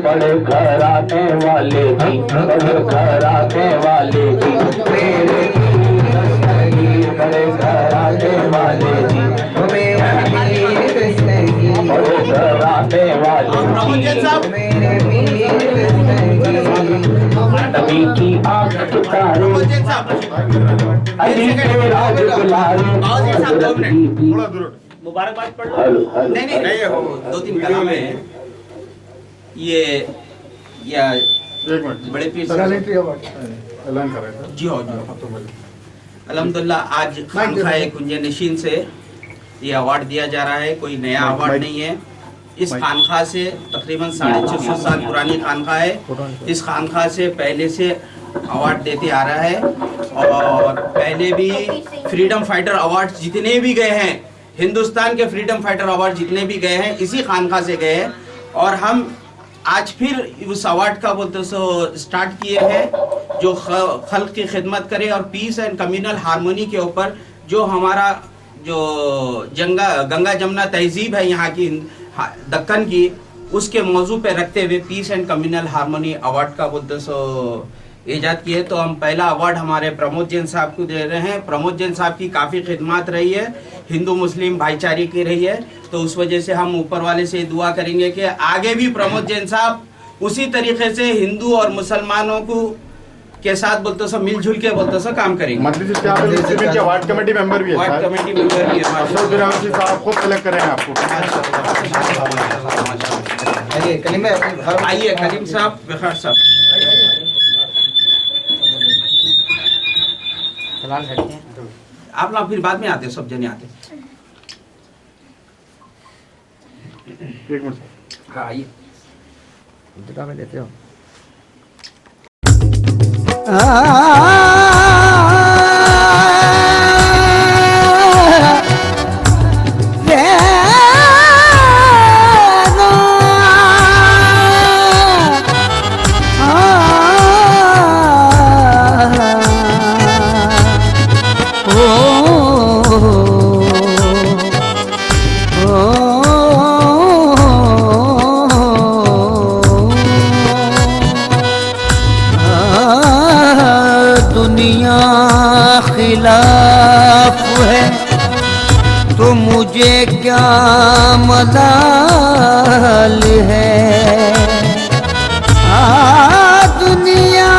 बड़े घराने वाले की, बड़े घराने वाले की, मेरे बड़े घराने वाले की, बड़े घराने वाले नबी की आंख के तारे, अली के राज दुलारे। मुबारकबाद पढ़ लो। नहीं हो 2-3 कलाम है ये या बड़े पीर जी हो अल्हम्दुलिल्लाह आज खानखाए कुंज नशीन से ये अवार्ड दिया जा रहा है। कोई नया अवार्ड नहीं है। इस खानखा से तकरीबन 650 साल पुरानी खानखा है। इस खानखा से पहले से अवार्ड देते आ रहा है और पहले भी फ्रीडम फाइटर अवार्ड जितने भी गए हैं, हिंदुस्तान के फ्रीडम फाइटर अवार्ड जितने भी गए हैं इसी खानखा से गए हैं। और हम आज फिर उस अवार्ड का बोलते सो स्टार्ट किए हैं जो खल्क की खिदमत करे और पीस एंड कम्युनल हारमोनी के ऊपर जो हमारा जो गंगा जमुना तहजीब है यहाँ की दक्कन की, उसके मौजू पे रखते हुए peace and communal harmony award का बोलते सो ईजाद किए। तो हम पहला अवार्ड हमारे प्रमोद जैन साहब को दे रहे हैं। प्रमोद जैन साहब की काफ़ी खिदमत रही है, हिंदू मुस्लिम भाईचारे की रही है। तो उस वजह से हम ऊपर वाले से दुआ करेंगे कि आगे भी प्रमोद जैन साहब उसी तरीके से हिंदू और मुसलमानों को के साथ बोलते सो मिलजुल के बोलते सो काम करेंगे। वार्ड कमेटी मेंबर भी है, वार्ड कमेटी मेंबर भी है। साहब खुद सेलेक्ट करें आपको। आइए करीम साहब, बखार साहब। आप लोग फिर बाद में आते, सब जने आते। एक मिनट। हाँ आइए। में देते हो। खिलाफ है तो मुझे क्या मलाल है। दुनिया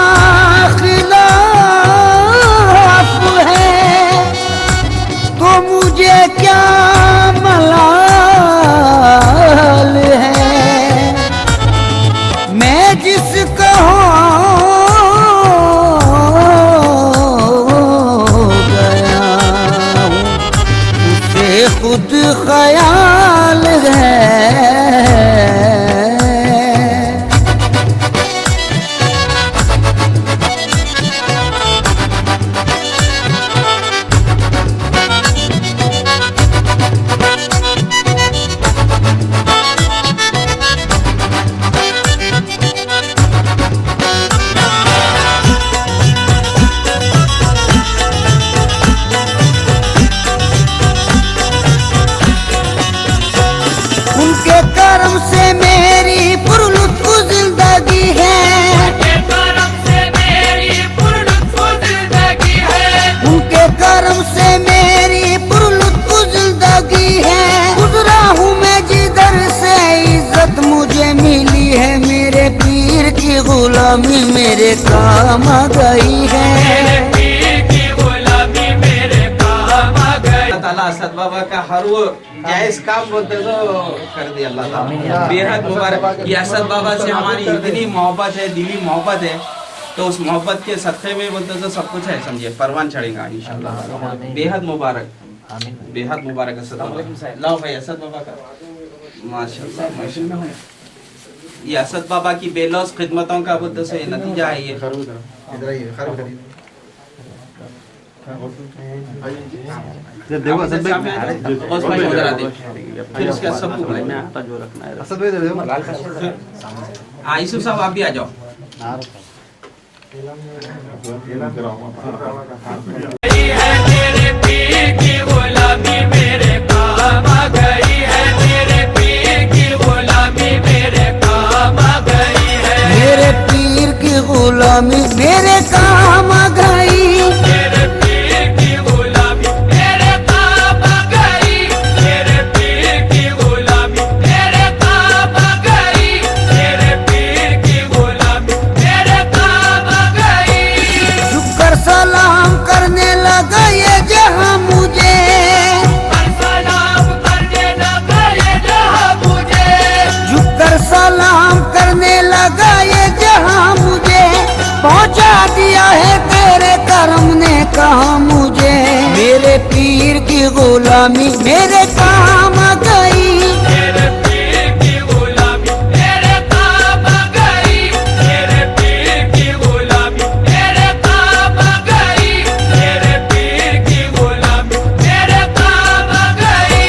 खिलाफ है तो मुझे क्या मलाल है। मैं जिसका खुद ख्याल है। उनके करम से मेरी पुरलुत्फ जिंदगी है, उनके करम से मेरी पुरलुत्फ जिंदगी है, उनके करम से मेरी पुरलुत्फ जिंदगी है। गुजरा हूँ मैं जिधर से इज्जत मुझे मिली है, मेरे पीर की गुलामी मेरे काम आ गई है। असद बाबा का हर वो जायज काम बोलते तो कर दिया अल्लाह ताला। बेहद मुबारक। ये असद बाबा से हमारी इतनी मोहब्बत है, दिली मोहब्बत है, तो उस मोहब्बत के सदक़े में बोलते तो सब कुछ है, समझिए परवान चढ़ेगा इंशाल्लाह। बेहद मुबारक, बेहद मुबारक असद बाबा। लाओ भाई असद बाबा का माशाल्लाह माशाल्लाह। ये असद बाबा की बेलौस खिदमतों का बोलते से नतीजा है ये। देखो असद भाई फिर उसके सबको बुलाएं। असद भाई दे दो। हाँ यूसुफ साहब आप भी आ जाओ। मेरे पीर की गुलामी मेरे काम आ गई है, मेरे पीर की गुलामी मेरे काम आ गई। की गुलामी मेरे काम आ गई। मेरे पीर की गुलामी मेरे काम आ गई। मेरे पीर की गुलामी मेरे काम आ गई। मेरे पीर की गुलामी मेरे काम आ गई।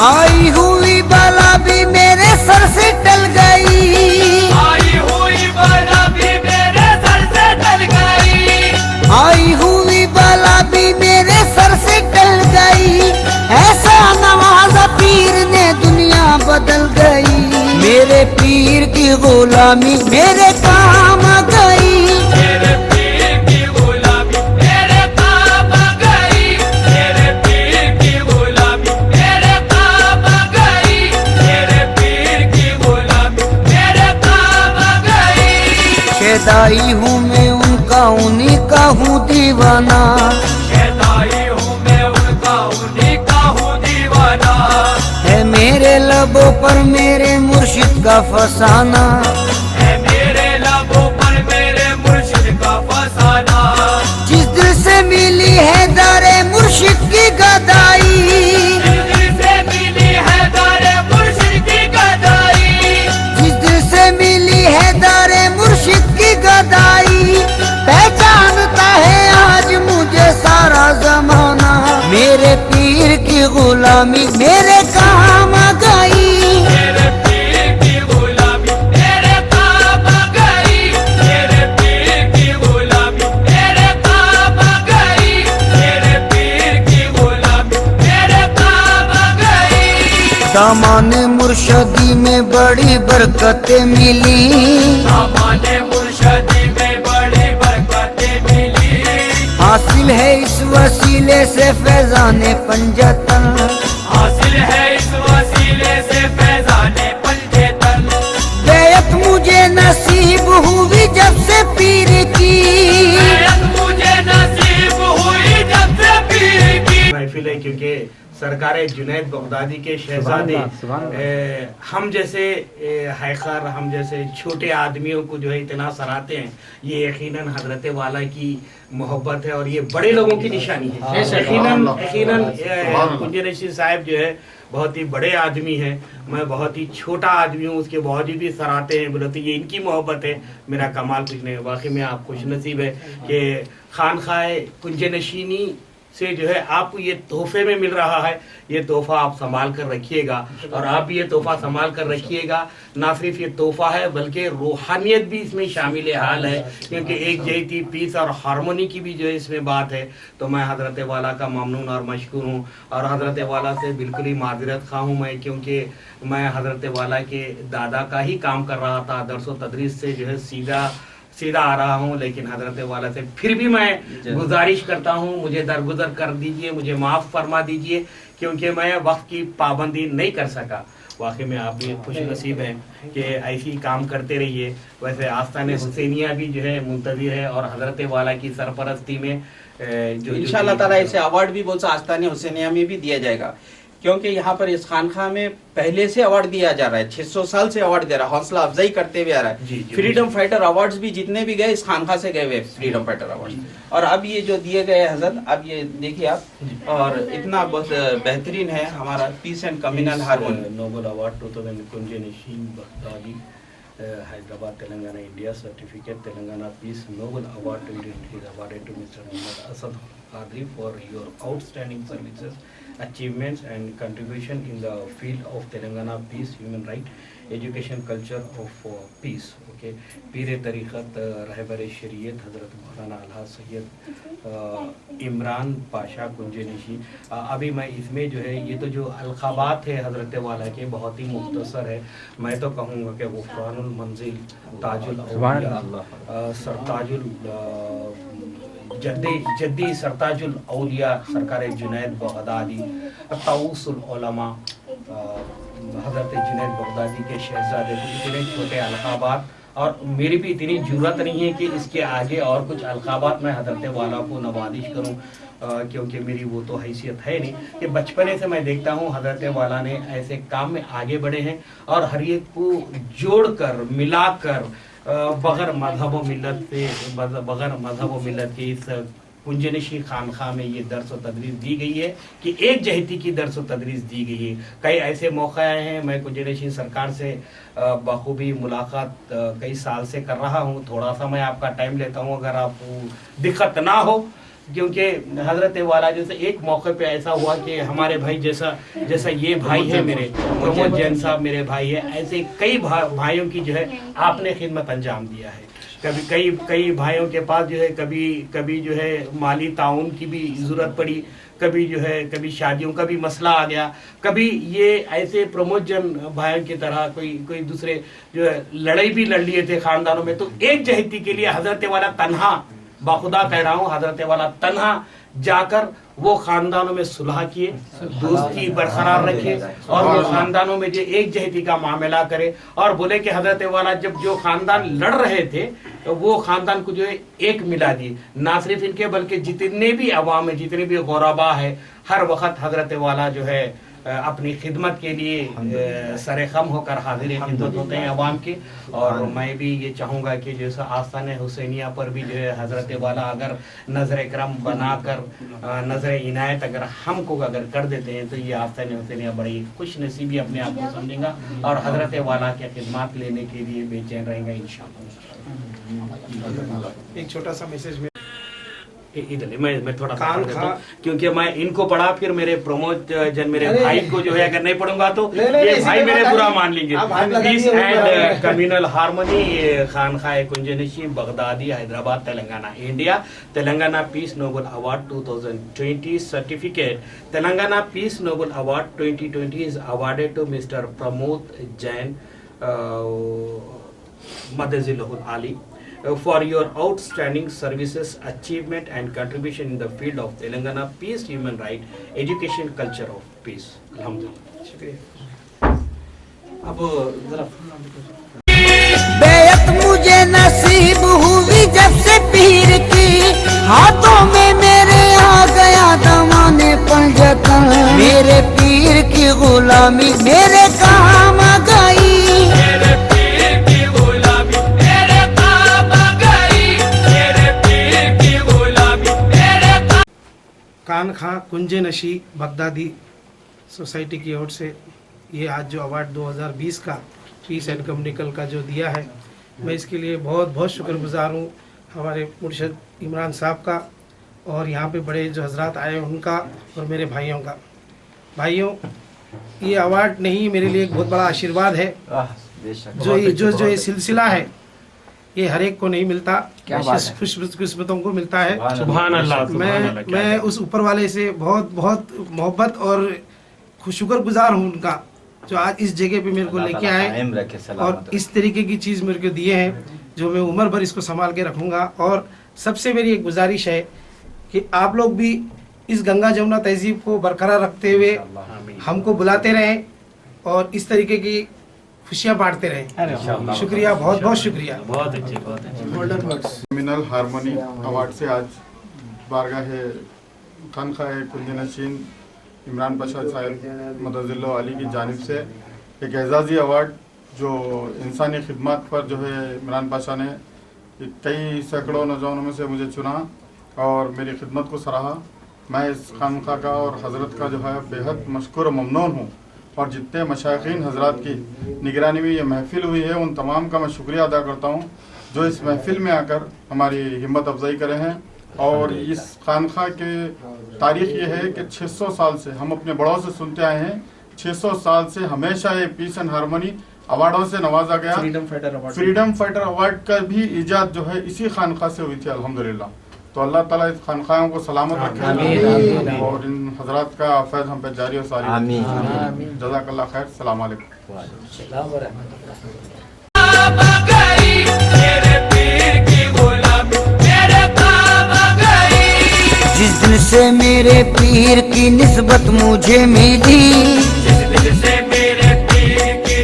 आई हुई बला भी मेरे सर से टल गई। आई हुई बला भी मेरे सर से टल गई। आई हुई बला भी मेरे सर से टल गई। ऐसा नवाजा पीर ने दुनिया बदल गई। मेरे पीर की गुलामी मेरे काम आ गई। मेरे पीर की गुलामी मेरे काम आ गई। मेरे पीर की गुलामी मेरे काम आ गई। मेरे पीर की गुलामी मेरे काम आ गई। शेदाई हूँ मैं उनका, उन्हीं का हूँ दीवाना। शहदाई हूँ मैं उनका, उन्हीं का हूँ दीवाना। है मेरे लबों पर मेरे मुर्शिद का फसाना। है मेरे लबों पर मेरे मुर्शिद का फसाना। जिस दिल से मिली है दारे मुर्शिद की गदाई। जिस दिल से मिली है दारे मुर्शिद की गदाई। जिस दिल से मिली है दारे मुर्शिद की गदाई। पहचानता है आज मुझे सारा जमाना। मेरे पीर की गुलामी मेरे काम आ गई। मेरे पीर की गुलामी मेरे काम आ गई। मेरे पीर की गुलामी मेरे काम आ गई। मेरे पीर की गुलामी मेरे काम आ गई। दामाने मुर्शदी में बड़ी बरकतें मिली। सामान्य मुर्शदी में बड़ी बरकतें मिली। हासिल है इस वसीले से फैजाने पंजतन। हासिल है इस वसीले से फैजाने पंजेतन। बैत मुझे नसीब हुई जब से पीर की। बैत मुझे नसीब हुई जब से पीर की। महफिल है क्योंकि सरकार जुनैद बगदादी के शहजादे हम जैसे हैकर, हम जैसे छोटे आदमियों को जो है इतना सराहते हैं, ये यकीनन हजरत वाला की मोहब्बत है और ये बड़े लोगों की निशानी है। यकीनन कुंज रशीद साहब जो है बहुत ही बड़े आदमी हैं, मैं बहुत ही छोटा आदमी हूँ, उसके बावजूद भी सराहते हैं, बोलते ये इनकी मोहब्बत है, मेरा कमाल कुछ नहीं है। वाकई में आप खुश नसीब है कि खानखाए कुंज नशीनी से जो है आपको ये तोहफे में मिल रहा है। ये तोहफा आप संभाल कर रखिएगा और आप भी ये तोहफा संभाल कर रखिएगा। ना सिर्फ ये तोहफा है बल्कि रूहानियत भी इसमें शामिल हाल है, क्योंकि एक जहती पीस और हारमोनी की भी जो है इसमें बात है। तो मैं हजरत वाला का ममनून और मशकूर हूँ और हजरत वाला से बिल्कुल ही माजरत खा हूँ मैं, क्योंकि मैं हजरत वाला के दादा का ही काम कर रहा था, दरस व तदरीस से जो है सीधा आ रहा हूँ। लेकिन हजरत वाला से फिर भी मैं गुजारिश करता हूँ, मुझे दरगुजर कर दीजिए, मुझे माफ़ फरमा दीजिए, क्योंकि मैं वक्त की पाबंदी नहीं कर सका। वाकई में आप भी खुश नसीब हैं कि ऐसी काम करते रहिए। वैसे आस्ताने हुसैनिया भी जो है मुंतज़िर है और हजरत वाला की सरपरस्ती में जो इंशाअल्लाह ताला इसे अवार्ड भी बहुत सा आस्ताने हुसैनिया में भी दिया जाएगा, क्योंकि यहाँ पर इस खानखा में पहले से अवार्ड दिया जा रहा है, 600 साल से अवार्ड दे रहा है, हौसला अफजाई करते हुए आ रहा है। फ्रीडम फाइटर अवार्ड्स भी जितने भी गए इस खानखा से गए हुए फ्रीडम फाइटर अवार्ड। और अब ये जो दिए गए हजरत, अब ये देखिए आप, और इतना बहुत बेहतरीन है हमारा peace and communal harmony. Nobel award 2000 Kunj Nasheen Baghdadi Hyderabad Telangana India certificate Telangana peace Nobel award 2020 is awarded to Mr. Muhammad Asad Qadri for your outstanding services, achievements and contribution in the field of Telangana peace, human right, education, culture of peace. Okay, पीर तरीक़त रहबर शरीयत हज़रत मौलाना अलहा सैयद इमरान पाशा कुंज नशीन। अभी मैं इसमें जो है ये तो जो अलक़ाबात है हज़रत वाला के बहुत ही मुख्तसर है। मैं तो कहूँगा कि गुफ़रानुल मंजिल, ताजुल औलिया, सरताजुल जद्दी सरताजुल औलिया सरकार जुनैद बगदादी, ताउसुल उलमा हज़रत जुनैद बगदादी के शहजादे को इतने छोटे अलक़ाबात, और मेरी भी इतनी ज़रूरत नहीं है कि इसके आगे और कुछ अलक़ाबात मैं हज़रत वाला को नवाजिश करूं, क्योंकि मेरी वो तो हैसियत है नहीं कि बचपने से मैं देखता हूँ हज़रत वाला ने ऐसे काम में आगे बढ़े हैं और हर एक को जोड़कर मिलाकर बग़ैर मज़हब व मिल्लत से, बग़ैर मज़हब व मिल्लत के इस कुंजनशी खानखा में ये दर्स व तदरीस दी गई है कि एक जहती की दर्स व तदरीस दी गई है। कई ऐसे मौके आए हैं, मैं कुंजनशी सरकार से बखूबी मुलाकात कई साल से कर रहा हूँ। थोड़ा सा मैं आपका टाइम लेता हूँ अगर आपको दिक्कत ना हो, क्योंकि हजरत वाला जैसे एक मौके पे ऐसा हुआ कि हमारे भाई जैसा ये भाई है मेरे प्रमोद जैन साहब मेरे भाई है, ऐसे कई भाइयों की जो है आपने खिदमत अंजाम दिया है। कभी कई भाइयों के पास जो है कभी जो है माली ताउन की भी जरूरत पड़ी, कभी जो है कभी शादियों का भी मसला आ गया, कभी ये ऐसे प्रमोद जैन भाइयों की तरह कोई दूसरे जो है लड़ाई भी लड़ लिए थे खानदानों में। तो एक जहती के लिए हजरत वाला तन्हा, बाखुदा कह रहा हूँ, हजरत वाला तन्हा जाकर वो खानदानों में सुलह किए, दोस्ती बरकरार रखे और वो खानदानों में जो एक जहती का मामला करे। और बोले कि हजरत वाला जब जो खानदान लड़ रहे थे तो वो खानदान को जो है एक मिला दिए। ना सिर्फ इनके बल्कि जितने भी अवाम है, जितने भी गुरबा है, हर वक्त हजरत वाला जो है अपनी खिदमत के लिए सरे खम होकर हाजिर खिदमत होते हैं अवाम के। और मैं भी ये चाहूँगा कि जैसा आस्तान हुसैनिया पर भी जो है हजरत वाला अगर नजर करम बनाकर नजर इनायत अगर हमको अगर कर देते हैं तो ये आस्तान हुसैनिया बड़ी खुश नसीबी अपने आप को समझेगा और हजरत वाला के खिदमत लेने के लिए बेचैन रहेगा इंशाअल्लाह। एक छोटा सा मैसेज इधर मैं थोड़ा सा पढ़ देता हूं, क्योंकि मैं इनको पढ़ा फिर मेरे प्रमोद जन मेरे भाई को जो है अगर नहीं पढ़ूंगा तो ये भाई मेरे बुरा मान लेंगे। पीस एंड कम्युनल हार्मनी खानखा कुंजनशी Baghdadi Hyderabad Telangana India. Telangana peace Nobel award 2020 certificate. Telangana peace Nobel award 2020 is awarded to Mr. Pramod Jain Madazilahul Ali for your outstanding services, achievement and contribution in the field of Telangana peace, human right, education, culture of peace. Alhamdulillah. शुक्रिया। अब जरा बेयत मुझे नसीब हुई जब से पीर की, हाथों में मेरे आ गया दमाने पंजतन, मेरे पीर की गुलामी मेरे काम आ गई। मेरे पीर की गुलामी मेरे काम आ गई, मेरे पीर की गुलामी मेरे काम। खानखा कुंजनशी बगदादी सोसाइटी की ओर से ये आज जो अवार्ड 2020 का पीस एंड कम्युनिकल का जो दिया है, मैं इसके लिए बहुत बहुत शुक्रगुजार हूँ हमारे मुर्शद इमरान साहब का और यहाँ पे बड़े जो हजरात आए उनका और मेरे भाइयों का। भाइयों, ये अवार्ड नहीं मेरे लिए एक बहुत बड़ा आशीर्वाद है। जो ये सिलसिला है ये हर एक को नहीं मिलता, खुशकिस्मतों को मिलता है। सुभान अल्लाह। मैं उस ऊपर वाले से बहुत बहुत मोहब्बत और शुक्रगुजार हूँ उनका जो आज इस जगह पे मेरे को लेके आए और इस तरीके की चीज़ मेरे को दिए हैं जो मैं उम्र भर इसको संभाल के रखूँगा। और सबसे मेरी एक गुजारिश है कि आप लोग भी इस गंगा जमुना तहजीब को बरकरार रखते हुए हमको बुलाते रहें और इस तरीके की खुशियाँ बांटते रहें। शुक्रिया, बहुत बहुत शुक्रिया। बहुत अच्छे। कम्युनल हार्मनी अवार्ड से आज बारगाह खानखा कुंजनशीन इमरान पाशा साहब मदजिल्ला अली की जानिब से एक एजाज़ी अवार्ड जो इंसानी खिदमत पर जो है इमरान पाशा ने कई सैकड़ों नौजवानों में से मुझे चुना और मेरी खिदमत को सराहा। मैं इस खानखा का और हज़रत का जो है बेहद मशकूर और ममनून हूँ और जितने मशाइखीन हज़रात की निगरानी में ये महफ़िल हुई है उन तमाम का मैं शुक्रिया अदा करता हूँ जो इस महफ़िल में आकर हमारी हिम्मत अफजाई करे हैं। और इस खानखा के तारीख़ ये है कि 600 साल से हम अपने बड़ों से सुनते आए हैं, 600 साल से हमेशा ये पीस एंड हारमोनी अवार्डों से नवाजा गया। फ्रीडम फाइटर अवार्ड का भी इजाद जो है इसी खानखा से हुई थी अल्हम्दुलिल्लाह। तो अल्लाह ताला इस खानखाओं को सलामत रखे और इन हजरात का फैज़ हम पे जारी और सारी। जज़ाकल्लाह खैर। सलाम अलैकुम। जिस दिन से मेरे पीर की निस्बत मुझे मिली,